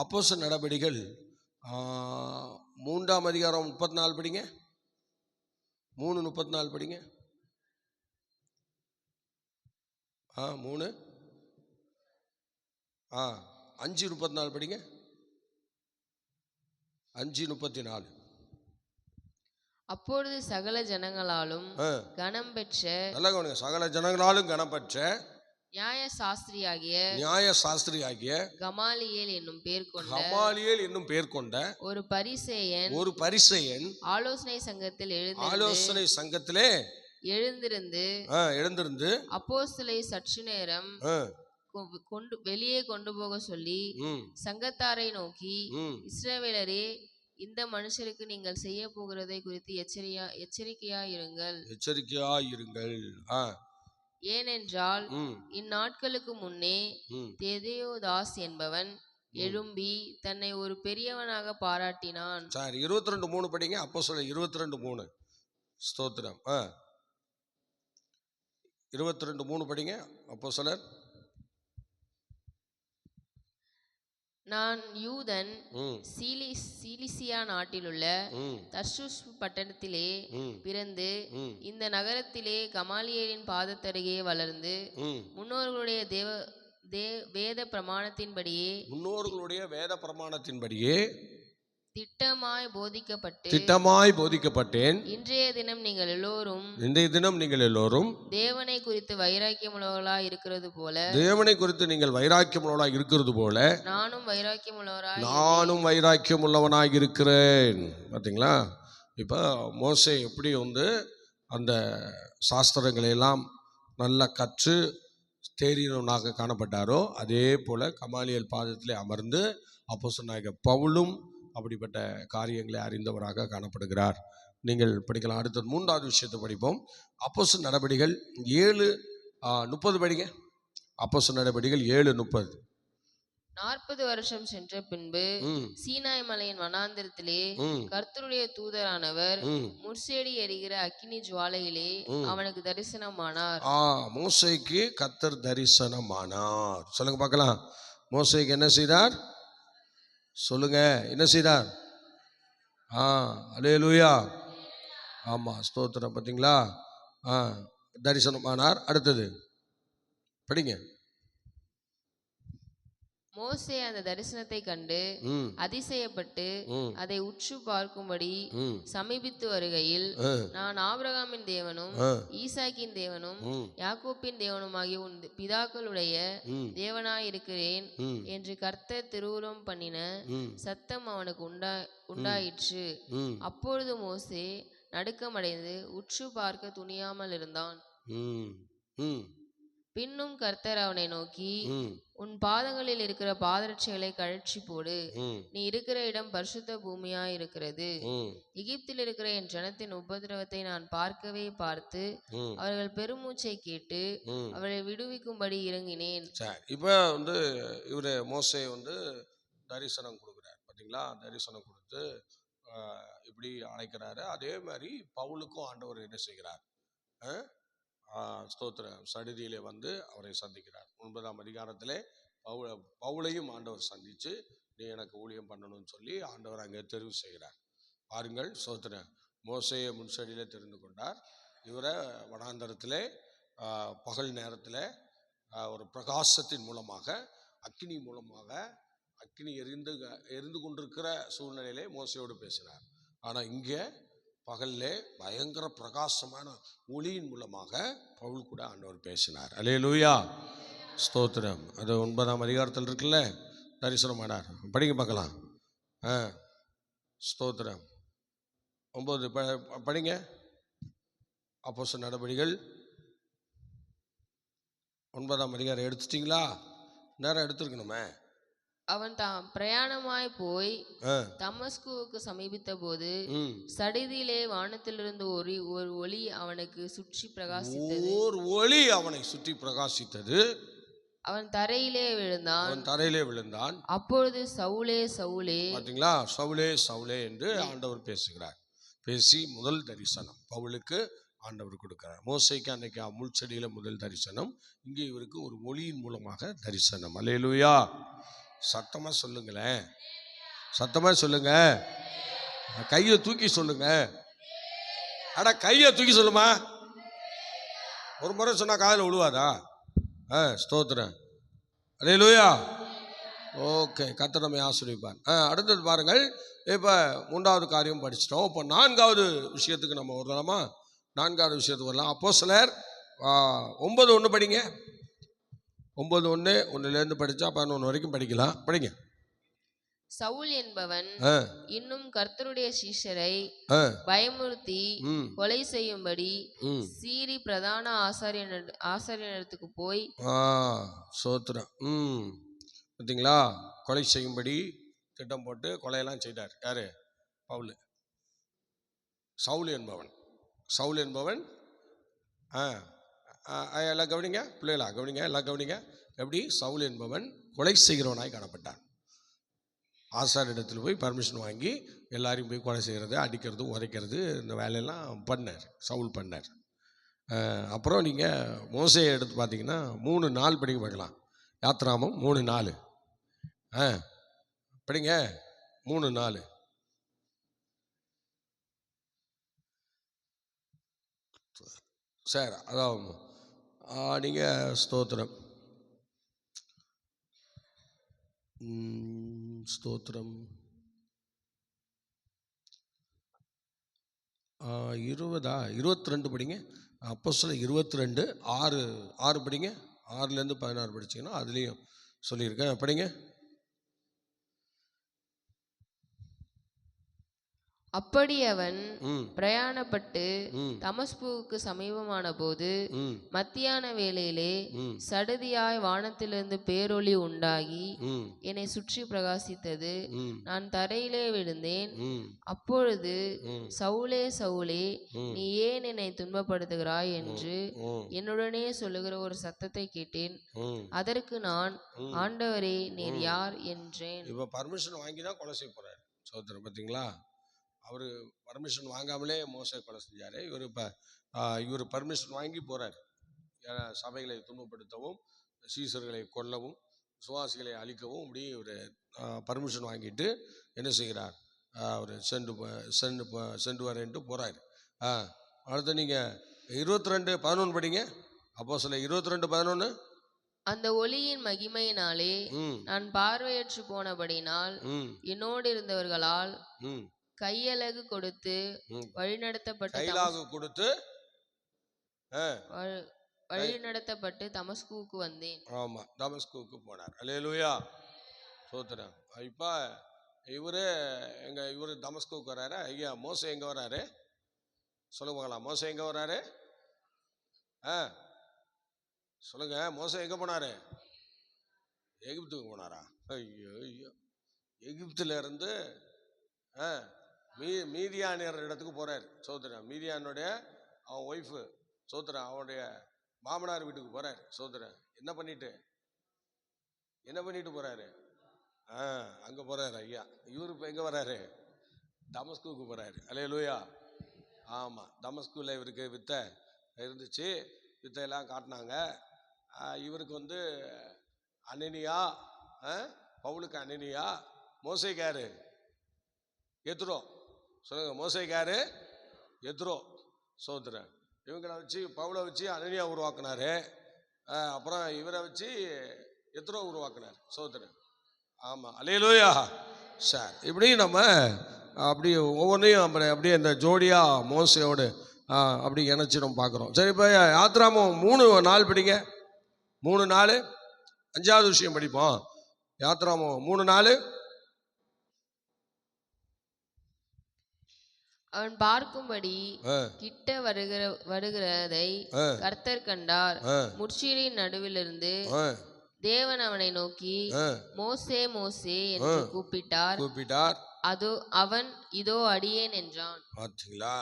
அப்போஸ்தலர் நடபடிகள் 3ஆம் அதிகாரம் 34 படிங்க. 3:34 படிங்க. 5:34 படிங்க. 5:34. அப்பொழுது சகல ஜனங்களாலும் கனம் பெற்ற, நல்லா கவனிங்க, சகல ஜனங்களாலும் கனம் பெற்ற நியாய சாஸ்திரியாகிய கமாலியேல் என்னும் பேர் கொண்ட ஒரு பரிசேயன் ஆலோசனை சங்கத்திலே எழுந்திருந்து அப்போஸ்தலரை சற்று நேரம் வெளியே கொண்டு போக சொல்லி சங்கத்தாரை நோக்கி, இஸ்ரவேலரே, இந்த மனுஷருக்கு நீங்கள் செய்ய போகிறதை குறித்து எச்சரிக்கையாயிருங்கள். ஏனென்றால் இந்நாட்களுக்கு முன்னே தெதேயோதாஸ் என்பவன் எழும்பி தன்னை ஒரு பெரியவனாக பாராட்டினான். 22:3 படிங்க. அப்போஸ்தலர் 22:3. ஸ்தோத்திரம். 22:3 படிங்க. அப்போஸ்தலர். நான் யூதன், ம் சீலிசியா நாட்டிலுள்ள ம் தர்சுஸ் பட்டணத்திலே ம் பிறந்து ம் இந்த நகரத்திலே கமாலியேலின் பாதத்தருகே வளர்ந்து ம் முன்னோர்களுடைய வேத பிரமாணத்தின்படியே முன்னோர்களுடைய வேத பிரமாணத்தின்படியே திட்டமாய் போதிக்கப்பட்டேன். இன்றைய தினம் நீங்கள் எல்லோரும் தேவனை குறித்து வைராக்கியமுள்ளவர்களாய் இருக்கிறது போல நானும் வைராக்கியமுள்ளவனாய் இருக்கிறேன். பார்த்தீங்களா? இப்போ மோசே எப்படி அந்த சாஸ்திரங்களை எல்லாம் நல்லா கற்று தேறினவனாக காணப்பட்டாரோ, அதே போல கமாலியல் பாதத்திலே அமர்ந்து அப்போஸ்தலனாகிய பவுலும் அப்படிப்பட்ட காரியங்களை அறிந்தவராக காணப்படுகிறார். நீங்கள் படிக்கலாம். அடுத்தது 3வது விஷயத்தை படிப்போம். அப்போஸ்தலர் நடபடிகள் 7:30 படிங்க. அப்போஸ்தலர் நடபடிகள் 7:30. 40 வருஷம் சென்ற பின்பு சீனாய் மலையின் வனாந்திரத்திலே கர்த்தருடைய தூதரானவர் முட்செடி எரிகிற அக்கினி ஜுவாலையிலே அவனுக்கு தரிசனமானார். மோசேக்கு கர்த்தர் தரிசனமானார். சொல்லுங்க பார்க்கலாம். மோசேக்கு என்ன செய்தார்? சொல்லுங்க, என்ன செய்தார்? அல்லேலூயா. ஆமா, ஸ்தோத்திரம். பார்த்தீங்களா? தரிசனமானார். அடுத்தது படிங்க. மோசே அந்த தரிசனத்தை கண்டு அதிசயப்பட்டு அதை உற்று பார்க்கும்படி சமீபித்து வருகையில், நான் ஆபிரகாமின் தேவனும் ஈசாக்கின் தேவனும் யாக்கோப்பின் தேவனுமாகிய உன் பிதாக்களுடைய தேவனாயிருக்கிறேன் என்று கர்த்தர் திருவுளம் பண்ணின சத்தம் அவனுக்கு உண்டாயிற்று. அப்பொழுது மோசே நடுக்கமடைந்து உற்று பார்க்க துணியாமல் இருந்தான். பின்னும் கர்த்தர் அவனை நோக்கி, உன் பாதங்களில் இருக்கிற பாதரட்சைகளை கழற்றி போடு, நீ இருக்கிற இடம் பரிசுத்த பூமியாய் இருக்கிறது. எகிப்தில் இருக்கிற என் ஜனத்தின் உபதிரவத்தை நான் பார்த்து அவர்கள் பெருமூச்சை கேட்டு அவர்களை விடுவிக்கும்படி இறங்கினேன். இப்ப இவரு மோசே தரிசனம் கொடுக்கிறார். பாத்தீங்களா? தரிசனம் கொடுத்து இப்படி அழைக்கிறாரு. அதே மாதிரி பவுலுக்கும் ஆண்டவர் என்ன செய்கிறார்? ஸ்தோத்திரம். சடுதியிலே அவரை சந்திக்கிறார். 9ஆம் அதிகாரத்திலே பவுலையும் ஆண்டவர் சந்திச்சு, நீ எனக்கு ஊழியம் பண்ணணும்னு சொல்லி ஆண்டவர் அங்கே தெரிவு செய்கிறார். பாருங்கள், ஸ்தோத்திரம். மோசேயை முன்சடியிலே தெரிந்து கொண்டார். இவரை வனாந்தரத்திலே பகல் நேரத்தில் ஒரு பிரகாசத்தின் மூலமாக, அக்கினி மூலமாக, அக்கினி எரிந்து கொண்டிருக்கிற சூழ்நிலையிலே மோசையோடு பேசினார். ஆனால் இங்கே பகல்லே பயங்கர பிரகாசமான ஒளியின் மூலமாக பவுல் கூட ஆண்டவர் பேசினார். அல்லேலூயா, ஸ்தோத்திரம். அது 9ஆம் அதிகாரத்தில் இருக்குல்ல, தரிசனமானார். படிங்க பார்க்கலாம். ஸ்தோத்திரம். 9 படிங்க. அப்போஸ்தலர் நடபடிகள் 9ஆம் அதிகாரம் எடுத்துட்டீங்களா? நேரம் எடுத்துருக்கணுமே. அவன் தாம் பிரயாணமாய் போய் தமஸ்குவுக்கு சமீபித்த போது சடிதியிலே வானத்திலிருந்து ஒரு ஒளி அவனுக்கு சுற்றி பிரகாசித்தது. ஒரு ஒளி அவனை சுற்றி பிரகாசித்தது. அவன் தரையிலே விழுந்தான். அப்பொழுது சவுலே சவுலே, பாத்தீங்களா? சவுலே சவுலே என்று ஆண்டவர் பேசுகிறார். பேசி முதல் தரிசனம் பவுலுக்கு ஆண்டவர் கொடுக்கிறார். மோசேக்கு அன்னைக்கு முள்செடியில முதல் தரிசனம், இங்கே இவருக்கு ஒரு ஒளியின் மூலமாக தரிசனம். அல்லேலூயா. சத்தமா சொல்லுங்களேன், சத்தமா சொல்லுங்க, கையை தூக்கி சொல்லுங்க. அட கையை தூக்கி சொல்லுமா. ஒரு முறை சொன்னா காதில் விழுவாதா? ஸ்தோத்திரம். அல்லேலூயா. ஓகே, கர்த்தர் நம்மை ஆசீர்வதிப்பார். அடுத்தது பாருங்கள். இப்போ 3வது காரியம் படிச்சிட்டோம். இப்போ 4வது விஷயத்துக்கு நம்ம வரலாமா? 4வது விஷயத்துக்கு வரலாம். அப்போஸ்தலர் 9:1 படிங்க. 9:1 1லேருந்து படிச்சா 11 வரைக்கும் படிக்கலாம். படிங்க. சவுல் என்பவன் இன்னும் கர்த்தருடைய சீஷரை பயமுறுத்தி கொலை செய்யும்படி சீரி பிரதான ஆசாரியனிடத்துக்கு போய், சோத்திரம். பார்த்தீங்களா? கொலை செய்யும்படி திட்டம் போட்டு கொலையெல்லாம் செய்தார். யாரு? பவுல். சவுல் என்பவன் எல்லாம் கவனிங்க பிள்ளைகளா, கவனிங்க, எல்லாம் கவனிங்க. எப்படி? சவுல் என்பவன் கொலை செய்கிறவனாய் காணப்பட்டான். ஆசாரிடத்தில் போய் பர்மிஷன் வாங்கி எல்லாரையும் போய் கொலை செய்கிறது, அடிக்கிறது, உதைக்கிறது, இந்த வேலையெல்லாம் சவுல் பண்ணார். அப்புறம் நீங்கள் மோசேயை எடுத்து பார்த்தீங்கன்னா 3 நாள் படிக்க பார்க்கலாம். யாத்ராமம் 3:4. படிங்க 3:4. சரி, அதான் நீங்கள் ஸ்தோத்திரம். ஸ்தோத்திரம் 22 படிங்க. அப்போஸ்தலர் 22:6 படிங்க. 6லேருந்து 16 படிச்சிங்கன்னா அதுலேயும் சொல்லியிருக்கேன். படிங்க. அப்படி அவன் பிரயாணப்பட்டு தமஸ்குவுக்கு சமீபமான போது மத்தியான வேளையிலே சடுதியாய் வானத்திலிருந்து பேரொளி உண்டாகி என்னை சுற்றி பிரகாசித்தது. நான் தரையிலே விழுந்தேன். அப்பொழுது சவுலே சவுலே, நீ ஏன் என்னை துன்பப்படுத்துகிறாய் என்று என்னுடனே சொல்லுகிற ஒரு சத்தத்தை கேட்டேன். அதற்கு நான், ஆண்டவரே, நீர் யார் என்றேன். இப்போ பர்மிஷன் வாங்கி தான் கொலை செய்ய போறாரு. சோதரர் பார்த்தீங்களா, அவர் பர்மிஷன் வாங்காமலே மோசே கொலை செஞ்சார். இவர் பர்மிஷன் வாங்கி போகிறார். சபைகளை துன்பப்படுத்தவும், சீசர்களை கொல்லவும், சுவாசிகளை அழிக்கவும் இப்படி ஒரு பர்மிஷன் வாங்கிட்டு என்ன செய்கிறார், அவர் சென்று வரேன்ட்டு போகிறார். அடுத்து நீங்கள் 22:11 படிங்க. அப்போஸ்தலர் 22:11. அந்த ஒளியின் மகிமையினாலே நான் பார்வையற்று போனபடினால் என்னோடு இருந்தவர்களால் கையலகு கொடுத்து வழிநடத்தப்பட்டு தமஸ்குவுக்கு வந்தேன். ஆமா, தமஸ்குவுக்கு போனார். அல்லேலூயா, சோத்திரம். இப்போ இவரு தமஸ்குவுக்கு வர்றாரு. ஐயா, மோசே எங்க வர்றாரு சொல்லுங்க பார்க்கலாம். மோசே எங்க வர்றாரு? சொல்லுங்க. மோசே எங்க போனாரு? எகிப்துக்கு போனாரா? ஐயோ ஐயோ, எகிப்துல இருந்து மீதியானியர் இடத்துக்கு போறாரு. சோதரன் மீதியானுடைய அவன் ஒய்ஃபு சோதரன் அவனுடைய மாமனார் வீட்டுக்கு போறாரு. சோதரன் என்ன பண்ணிட்டு போறாரு? அங்க போறாரு. ஐயா, இவரு இப்ப எங்க வர்றாரு? தமஸ்குவுக்கு போறாரு. அல்லேலூயா. ஆமா, தமஸ்குல இவருக்கு வித்தை இருந்துச்சு. வித்தையெல்லாம் காட்டினாங்க. இவருக்கு அனனியா, பவுலுக்கு அனனியா, மோசேக்காரு எத்ரோ. சொல்லுங்க, மோசேக்காரு எத்ரோ. சோதரன் இவங்களை வச்சு பவுலை வச்சு அனனியா உருவாக்குனாரு. அப்புறம் இவரை வச்சு எத்ரோ உருவாக்குனார். சோதரன். ஆமா, அல்லேலூயா. சார், இப்படி நம்ம அப்படி ஒவ்வொன்றையும் அப்படியே இந்த ஜோடியா மோசையோடு அப்படி இணைச்சி நம்ம பார்க்குறோம். சரி, இப்போ யாத்ராமம் 3:4 படிங்க. 3:4. 5வது விஷயம் படிப்போம். யாத்ராமம் 3:4. அவன் பார்க்கும்படி கிட்ட வருகிறதை கர்த்தர் கண்டார். முட்சீரின் நடுவிலிருந்து தேவன் அவனை நோக்கி, மோசே மோசே என்று கூப்பிட்டார். அவன், இதோ அடியேன் என்றான். பார்த்தீங்களா,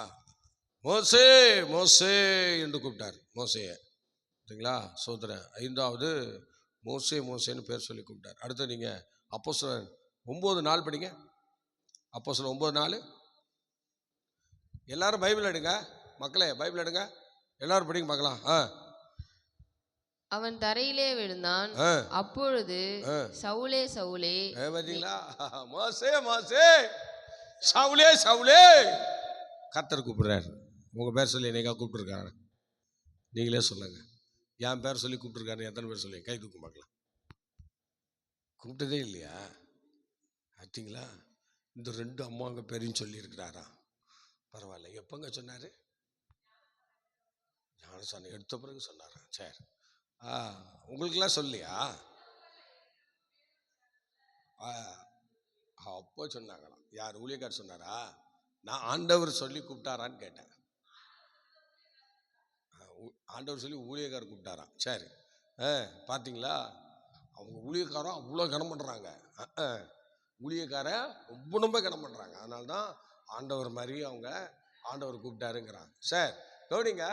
மோசே மோசே என்று கூப்பிட்டார் மோசைய. சரிங்களா, சோதரன் 5வது மோசே மோசேன்னு பேர் சொல்லி கூப்பிட்டார். அடுத்து நீங்க அப்போஸ்தலர் 9:4 படிங்க. அப்போஸ்தலர் 9:4. எல்லாரும் பைபிள் எடுங்க மக்களே, பைபிள் எடுங்க எல்லாரும் படிங்க பார்க்கலாம். அவன் தரையிலே விழுந்தான். அப்பொழுது சவுலே சவுலே. பார்த்தீங்களா, மோசே மோசே, சவுலே சவுலே. கர்த்தர் கூப்பிடுறாரு. உங்க பேர் சொல்லி என்னைக்கா கூப்பிட்டுருக்காரு? நீங்களே சொல்லுங்க. என் பேர் சொல்லி கூப்பிட்டுருக்காரு எத்தனை பேர் சொல்லி கை தூக்க பார்க்கலாம். கூப்பிட்டதே இல்லையா? ஆச்சுங்களா? இந்த 2 அம்மாங்க பேரையும் சொல்லியிருக்கிறாரா? பரவாயில்ல. எப்பங்க சொன்னாரு? ஞானசானம் எடுத்த பிறகு சொன்னாரா? சரி, உங்களுக்கெல்லாம் சொல்லியா? அப்போ சொன்னாங்களாம். யார்? ஊழியக்கார் சொன்னாரா? நான் ஆண்டவர் சொல்லி கூப்பிட்டாரான்னு கேட்டேன். ஆண்டவர் சொல்லி ஊழியக்கார் கூப்பிட்டாராம். சரி, பார்த்தீங்களா, அவங்க ஊழியக்காரம் அவ்வளோ கனம் பண்ணுறாங்க. ஊழியக்கார ரொம்ப கனம் பண்ணுறாங்க. அதனால தான் ஆண்டவர் மாதிரி அவங்க ஆண்டவர் கூப்பிட்டாருங்கிறாங்க. சரி, கவனிங்க.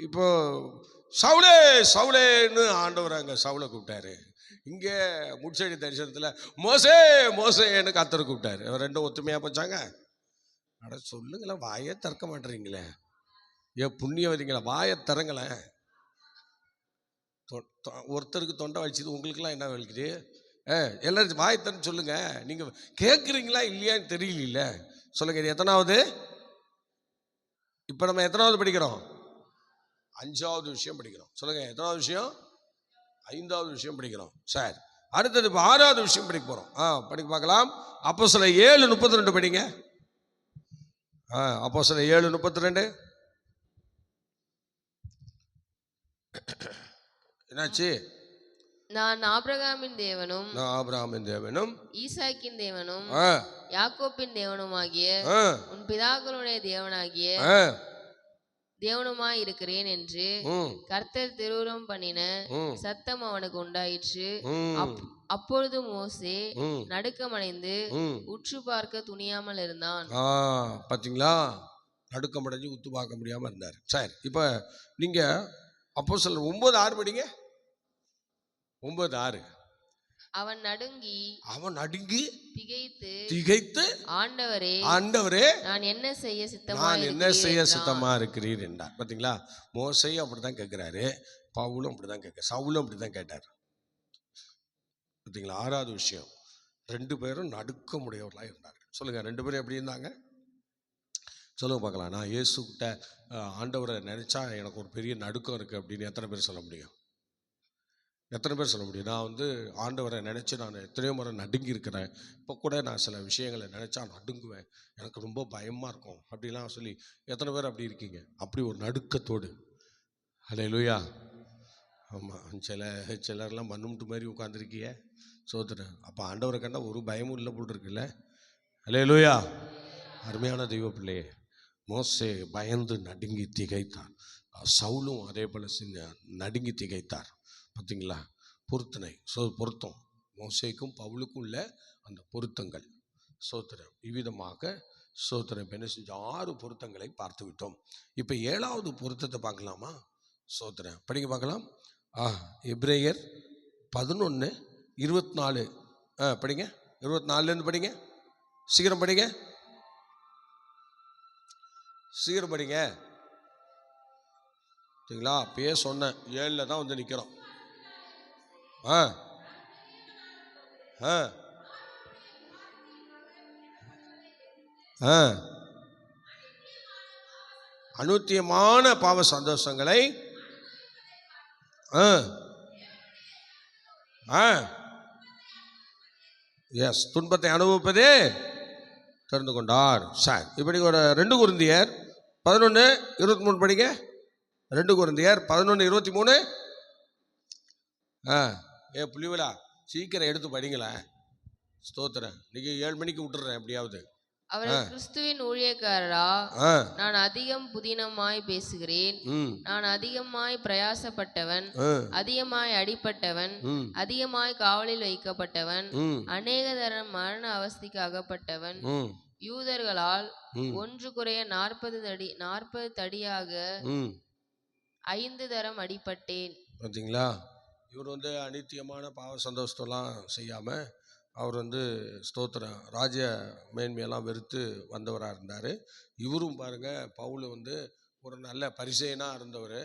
இப்போ சவுலே சவுலேன்னு ஆண்டவர் அங்கே சவுலை கூப்பிட்டாரு. இங்கே முட்செடி தரிசனத்தில் மோசே மோசேன்னு கர்த்தர் கூப்பிட்டாரு. 2 ஒத்துமையாக போச்சாங்க. அட சொல்லுங்களேன், வாயை திறக்க மாட்டேறீங்களே. புண்ணியவதிங்களா, வாயை திறங்களேன். ஒருத்தருக்கு தொண்டை வலிச்சுது, உங்களுக்கெல்லாம் என்ன வலிக்குது? எல்லாரும் வாய்த்தன்னு சொல்லுங்க. நீங்க கேட்குறீங்களா இல்லையான்னு தெரியல. சொல்லுங்க, இது எத்தனாவது? இப்போ நம்ம எத்தனாவது படிக்கிறோம்? 5வது விஷயம் படிக்கிறோம். சொல்லுங்க, எத்தனாவது விஷயம்? 5வது விஷயம் படிக்கிறோம். சரி, அடுத்தது இப்போ 6வது விஷயம் படிக்க போகிறோம். படிக்க பார்க்கலாம். அப்போஸ்தலர் 7:32 படிங்க. அப்போஸ்தலர் 7:32 என்னாச்சு? நான் ஆபிரகாமின் தேவனும் ஈசாக்கின் தேவனும் யாக்கோப்பின் தேவனுமாகிய உன் பிதாக்களுடைய தேவனாகிய தேவனுமாய் இருக்கிறேன் என்று கர்த்தர் திருவுரம் பண்ணின சத்தம் அவனுக்கு உண்டாயிற்று. அப்பொழுது மோசே நடுக்கமடைந்து உற்று பார்க்க துணியாமல் இருந்தான். பாத்தீங்களா? நடுக்கமடைஞ்சு உத்து பார்க்க முடியாம இருந்தார். சரி, இப்ப நீங்க அப்போஸ்தலர் 9:6 படிங்க. 9:6 அவன் நடுங்கி திகைத்து ஆண்டவரே நான் என்ன செய்ய சித்தமா இருக்கிறீர் என்றார். பாத்தீங்களா? மோசேயும் அப்படிதான் கேட்கிறாரு, பவுலும் அப்படிதான் கேட்க, சவுலும் அப்படிதான் கேட்டார். பாத்தீங்களா? 6வது விஷயம், 2 பேரும் நடுக்கமுடையவர்களாக இருந்தார்கள். சொல்லுங்க, 2 பேரும் எப்படி இருந்தாங்க? சொல்லுங்க பார்க்கலாம். நான் இயேசுகிட்ட ஆண்டவரை நினைச்சா எனக்கு ஒரு பெரிய நடுக்கம் இருக்கு அப்படின்னு எத்தனை பேர் சொல்ல முடியும்? எத்தனை பேர் சொல்ல முடியும்? நான் ஆண்டவரை நினச்சி நான் எத்தனையோ முறை நடுங்கி இருக்கிறேன். இப்போ கூட நான் சில விஷயங்களை நினச்சா நடுங்குவேன், எனக்கு ரொம்ப பயமாக இருக்கும் அப்படிலாம் சொல்லி எத்தனை பேர் அப்படி இருக்கீங்க? அப்படி ஒரு நடுக்கத்தோடு. ஹல்லேலூயா. ஆமாம், சிலர்லாம் மண்ணும்ட்டு மாதிரி உட்காந்துருக்கிய சோத்துறேன். அப்போ ஆண்டவரை கண்டா ஒரு பயமும் இல்லை போல் இருக்குல்ல. ஹல்லேலூயா. அருமையான தெய்வ பிள்ளையே, மோசே பயந்து நடுங்கி திகைத்தார். சவுலும் அதே போல் நடுங்கி திகைத்தார். பார்த்தீங்களா? பொருத்தம் மோசேக்கும் பவுலுக்கும் உள்ள அந்த பொருத்தங்கள். சோத்திரம் இவ்விதமாக சோத்திரம் என்ன செஞ்ச 6 பொருத்தங்களை பார்த்து விட்டோம். இப்போ 7வது பொருத்தத்தை பார்க்கலாமா? சோத்திரம் படிக்க பார்க்கலாம். எபிரேயர் 11:24 படிங்க. 24 படிங்க. சீக்கிரம் படிங்க. சரிங்களா? அப்பயே சொன்னேன், 7ல் தான் நிற்கிறோம். அனுத்தியமான பாவ சந்தோஷங்களை துன்பத்தை அனுபவிப்பதே தெரிந்து கொண்டார். சார், இப்படி ஒரு 2 கொரிந்தியர் 11:23 படிங்க. 2 கொரிந்தியர் 11:23. புள்ளிவிழா சீக்கிரம் எடுத்து படிங்களேன். ஸ்தோத்திரம். இன்னைக்கு 7 மணிக்கு விட்டுறேன் எப்படியாவது. அவர் கிறிஸ்துவின் ஊழியக்காரரா? நான் அதிகம் புதினமாய் பேசுகிறேன். நான் அதிகமாய் பிரயாசப்பட்டவன், அதிகமாய் அடிப்பட்டவன், அதிகமாய் காவலில் வைக்கப்பட்டவன், அநேக தரம் மரண அவஸ்தைக்கு அகப்பட்டவன். யூதர்களால் 1 குறைய 40 தடியாக 5 தரம் அடிப்பட்டேன். பார்த்தீங்களா? இவர் அனித்தியமான பாவ சந்தோஷத்தெல்லாம் செய்யாமல் அவர் ஸ்தோத்திரம் ராஜ்ய மேன்மையெல்லாம் வெறுத்து வந்தவராக இருந்தார். இவரும் பாருங்கள், பவுல் ஒரு நல்ல பரிசேயனாக இருந்தவர்.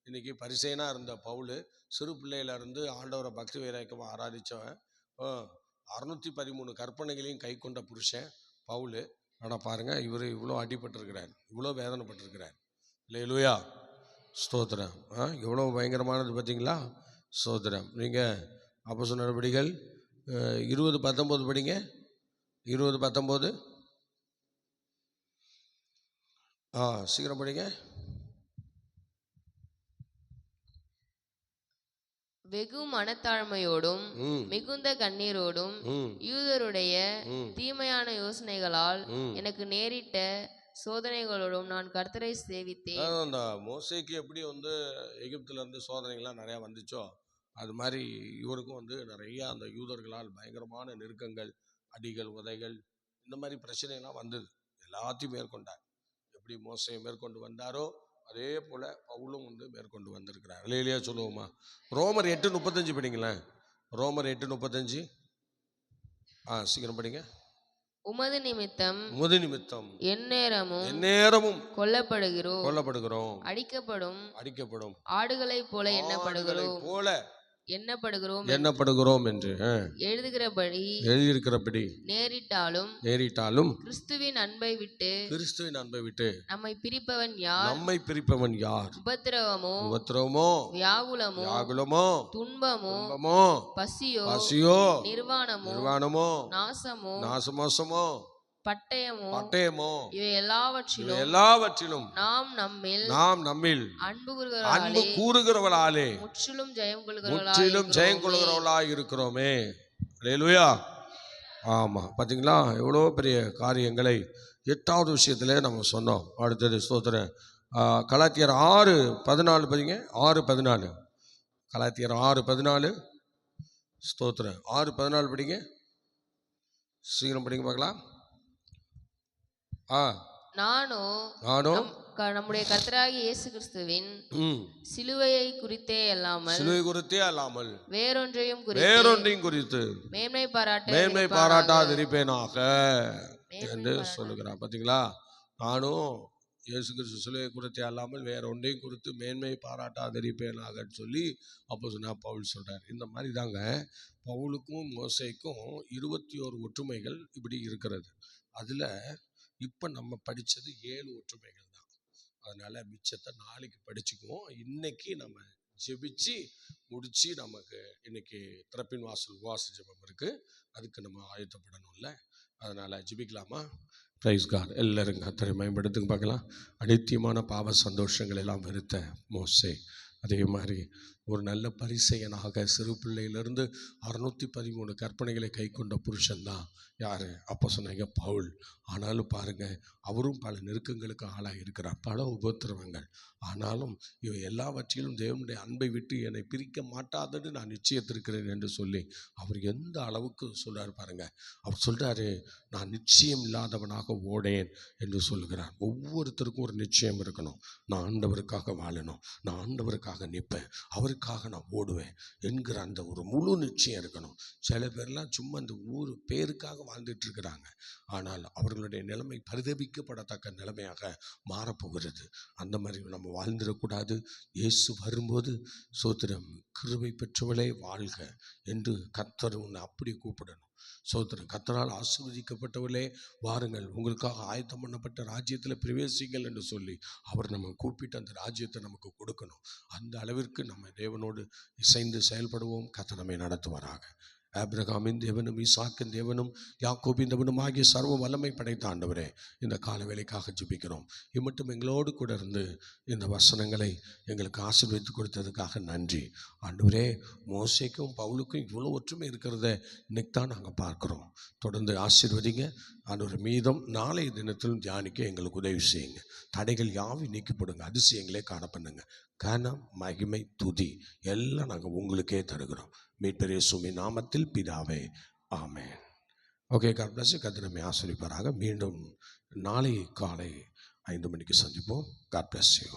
இன்றைக்கி பரிசேயனாக இருந்த பவுல் சிறு பிள்ளையிலேருந்து ஆண்டவரை பக்தி வைராக்கியமாக ஆராதித்தவன். 613 கற்பனைகளையும் கை கொண்ட புருஷன் பவுல். ஆனால் பாருங்கள், இவர் இவ்வளோ அடிபட்டிருக்கிறார், இவ்வளோ வேதனைப்பட்டிருக்கிறார். அல்லேலூயா. ஸ்தோத்திரம். எவ்வளோ பயங்கரமானது பார்த்தீங்களா? ஸ்தோத்திரம். நீங்கள் அப்போஸ்தலர் நடபடிகள் 20:19 படிங்க. 20:19 சீக்கிரம் படிங்க. வெகு மனத்தாழ்மையோடும் மிகுந்த கண்ணீரோடும் யூதருடைய தீமையான யோசனைகளால் எனக்கு நேரிட்ட சோதனைகளோடும் நான் கர்த்தரை சேவித்தேன். அந்த மோசேக்கு எப்படி எகிப்துல இருந்து சோதனைகள்லாம் நிறையா வந்துச்சோ, அது மாதிரி இவருக்கும் நிறைய அந்த யூதர்களால் பயங்கரமான நெருக்கங்கள், அடிகள், உதைகள், இந்த மாதிரி பிரச்சனைகள்லாம் வந்தது. எல்லாத்தையும் மேற்கொண்டார். எப்படி மோசே மேற்கொண்டு வந்தாரோ அதே போல் பவுலும் மேற்கொண்டு வந்திருக்கிறார். இல்லையா? சொல்லுவோமா? ரோமர் 8:35 படிங்களேன். ரோமர் 8:35 சீக்கிரம் படிங்க. உமது நிமித்தம் எந்நேரமும் கொல்லப்படுகிறோம், அடிக்கப்படும் ஆடுகளைப் போல எண்ணப்படுகிறோம். எண்ணப்படுகிறோம் என்று எழுதுகிறபடி எழுதியிருக்கிறபடி நேரிட்டாலும் கிறிஸ்துவின் அன்பை விட்டு நம்மை பிரிப்பவன் யார்? உபத்திரவமோ வியாகுலமோ துன்பமோ பசியோ நிர்வாணமோ நாசமோ பட்டயமோ இவை எல்லாவற்றிலும் நாம் நம்மில் அன்பு கூறுகிறவர்களாலே முற்றிலும் ஜெயம் கொள்கிறவர்களாய் இருக்கிறோமே. அல்லேலூயா. ஆமா, பாத்தீங்களா எவ்வளோ பெரிய காரியங்களை 8வது விஷயத்திலே நம்ம சொன்னோம். அடுத்தது ஸ்தோத்திரம் கலாத்தியர் 6:14 படிங்க. 6:14 கலாத்தியர் 6:14 ஸ்தோத்திரம் 6:14 படிங்க. சீக்கிரம் படிங்க பார்க்கலாம். நானும் நம்முடைய கர்த்தராகிய இயேசு கிறிஸ்துவின் சிலுவையை குறித்தே அல்லாமல் வேறொன்றையும் குறித்து மேன்மை பாராட்டாதிருப்பேனாக என்று சொல்லுகிறார். பாத்தீங்களா, நானும் இயேசு கிறிஸ்து சிலுவை குறித்தே அல்லாமல் வேற ஒன்றையும் குறித்து மேன்மை பாராட்டாதிருப்பேனாக சொல்லி அப்போஸ்தலனாகிய பவுல் சொல்றார். இந்த மாதிரி தாங்க பவுலுக்கும் மோசேக்கும் 21 ஒற்றுமைகள் இப்படி இருக்கிறது. அதுல இப்போ நம்ம படித்தது 7 ஒற்றுமைகள் தான். அதனால் மிச்சத்தை நாளைக்கு படிச்சுக்குவோம். இன்னைக்கு நம்ம ஜெபிச்சு முடித்து நமக்கு இன்னைக்கு திறப்பின் வாசல் உபவாச ஜெபம் இருக்குது. அதுக்கு நம்ம ஆயத்தப்படணும்ல. அதனால் ஜெபிக்கலாமா? Praise God. எல்லாரும் கர்த்தரை மேம்படுத்துங்க பார்க்கலாம். அனித்தியமான பாவ சந்தோஷங்கள் எல்லாம் வெறுத்த மோசே அதே மாதிரி ஒரு நல்ல பரிசெயனாக சிறு பிள்ளையிலிருந்து 613 கற்பனைகளை கை கொண்ட புருஷன்தான் யார்? அப்போஸ்தலனாகிய பவுல். ஆனாலும் பாருங்க, அவரும் பல நெருக்கங்களுக்கு ஆளாக இருக்கிறார், பல உபத்திரவங்கள். ஆனாலும் இவை எல்லாவற்றிலும் தேவனுடைய அன்பை விட்டு என்னை பிரிக்க மாட்டாதுன்னு நான் நிச்சயத்திருக்கிறேன் என்று சொல்லி அவர் எந்த அளவுக்கு சொல்றாரு பாருங்க. அவர் சொல்றாரு, நான் நிச்சயம் இல்லாதவனாக ஓடேன் என்று சொல்லுகிறார். ஒவ்வொருத்தருக்கும் ஒரு நிச்சயம் இருக்கணும். நான் ஆண்டவருக்காக வாழணும், நான் ஆண்டவருக்காக நிற்பேன், அவருக்காக நான் ஓடுவேன் என்கிற அந்த ஒரு முழு நிச்சயம் இருக்கணும். சில பேர்லாம் சும்மா அந்த ஊர் பேருக்காக வாழ்ந்துட்டு இருக்கிறாங்க. ஆனால் அவர்களுடைய நிலைமை பரிதபிக்கப்படத்தக்க நிலைமையாக மாறப்போகிறது. அந்த மாதிரி நம்ம வாழ்ந்துடக்கூடாது. இயேசு வரும்போது சோத்திரம் கிருபை பெற்றவளே வாழ்க என்று கர்த்தர் உன்னை அப்படி கூப்பிடணும். சோத்திரம் கர்த்தரால் ஆசீர்வதிக்கப்பட்டவர்களே வாருங்கள், உங்களுக்காக ஆயத்தம் பண்ணப்பட்ட ராஜ்யத்தில் பிரவேசிங்கள் என்று சொல்லி அவர் நம்ம கூப்பிட்டு அந்த ராஜ்யத்தை நமக்கு கொடுக்கணும். அந்த அளவிற்கு நம்ம தேவனோடு இசைந்து செயல்படுவோம். கர்த்தர் நம்மை நடத்துவாராக. ஆபிரகாமின் தேவனும் ஈசாக்கின் தேவனும் யாக்கோபின் தேவனும் ஆகிய சர்வ வல்லமை படைத்த ஆண்டவரே, இந்த கால வேளைக்காக ஜெபிக்கிறோம். இம்மட்டும் எங்களோடு கூட இருந்து இந்த வசனங்களை எங்களுக்கு ஆசீர்வதித்து கொடுத்ததுக்காக நன்றி ஆண்டவரே. மோசேக்கும் பவுலுக்கும் இவ்வளோ ஒற்றுமை இருக்கிறத இன்னைக்கு தான் நாங்கள் பார்க்குறோம். தொடர்ந்து ஆசீர்வதிங்க ஆண்டவர். மீதம் நாளைய தினத்திலும் தியானிக்க எங்களுக்கு உதவி செய்யுங்க. தடைகள் யாவும் நீக்கிப்படுங்க, அதிசயங்களே காணப்பண்ணுங்க. கனம் மகிமை துதி எல்லாம் நாங்கள் உங்களுக்கே தருகிறோம். மீட்பர் இயேசுவின் நாமத்தில் பிதாவே, ஆமென். Okay, God bless you. கர்த்தர் நம்மை ஆசீர்வதிப்பாராக. மீண்டும் நாளை காலை 5 மணிக்கு சந்திப்போம். God bless you.